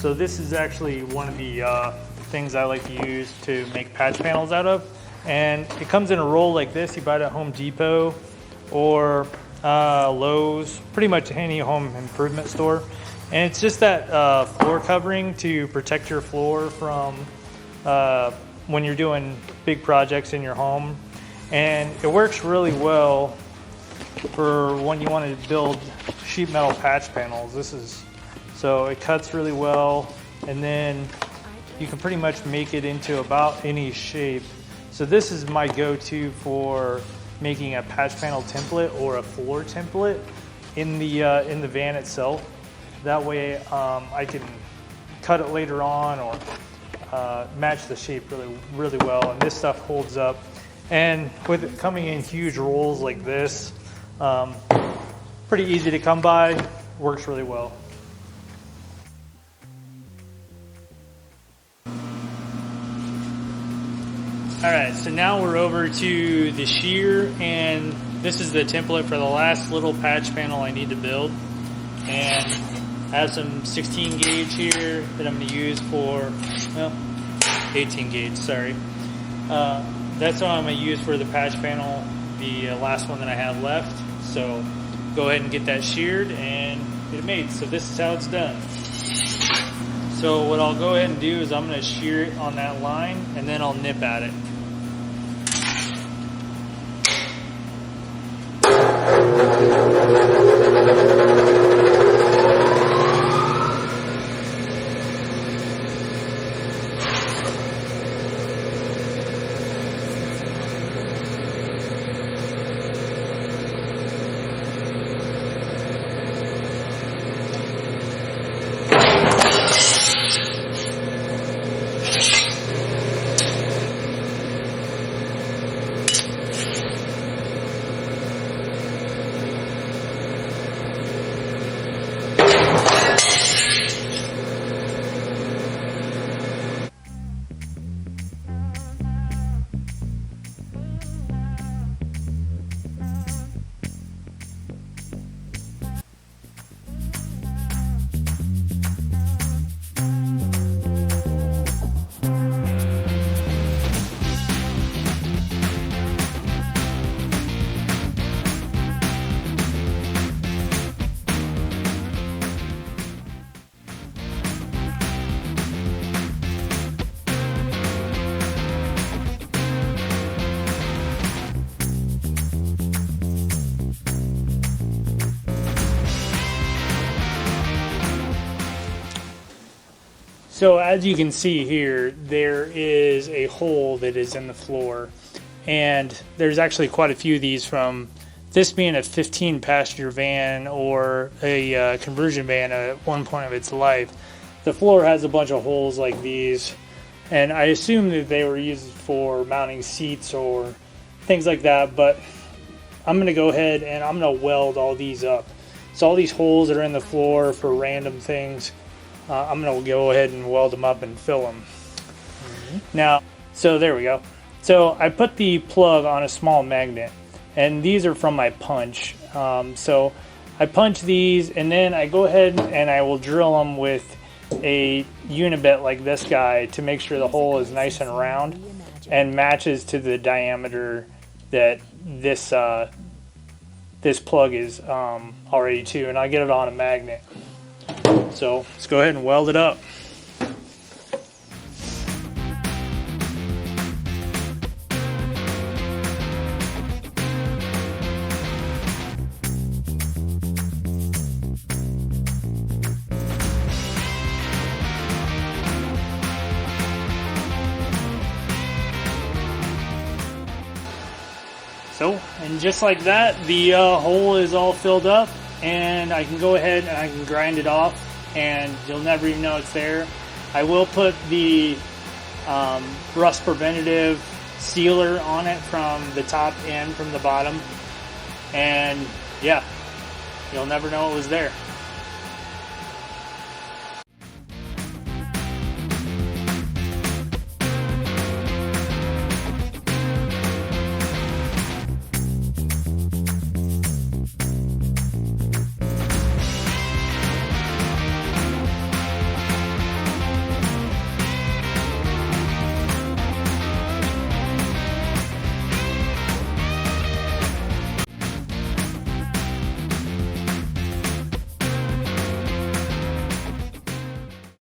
So this is actually one of the things I like to use to make patch panels out of. And it comes in a roll like this. You buy it at Home Depot or Lowe's, pretty much any home improvement store. And it's just that floor covering to protect your floor from when you're doing big projects in your home. And it works really well for when you want to build sheet metal patch panels. So it cuts really well, and then you can pretty much make it into about any shape. So this is my go-to for making a patch panel template or a floor template in the van itself. That way I can cut it later on or match the shape really well, and this stuff holds up. And with it coming in huge rolls like this, pretty easy to come by, works really well. Alright, so now we're over to the shear, and this is the template for the last little patch panel I need to build. And I have some 16 gauge here that I'm going to use for, well, 18 gauge, sorry. That's what I'm going to use for the patch panel, the last one that I have left. So go ahead and get that sheared and get it made. So this is how it's done. So what I'll go ahead and do is I'm going to shear it on that line, and then I'll nip at it. So as you can see here, there is a hole that is in the floor, and there's actually quite a few of these, from this being a 15 passenger van or a conversion van at one point of its life. The floor has a bunch of holes like these, and I assume that they were used for mounting seats or things like that, but I'm going to go ahead and I'm going to weld all these up. So all these holes that are in the floor for random things, I'm going to go ahead and weld them up and fill them. Now, so there we go. So I put the plug on a small magnet, and these are from my punch. So I punch these, and then I go ahead and I will drill them with a unibit like this guy to make sure the hole is nice and round and matches to the diameter that this this plug is already to, and I get it on a magnet. So let's go ahead and weld it up. So, and just like that, the hole is all filled up, and I can go ahead and I can grind it off, and you'll never even know it's there. I will put the rust preventative sealer on it from the top and from the bottom, and yeah, you'll never know it was there.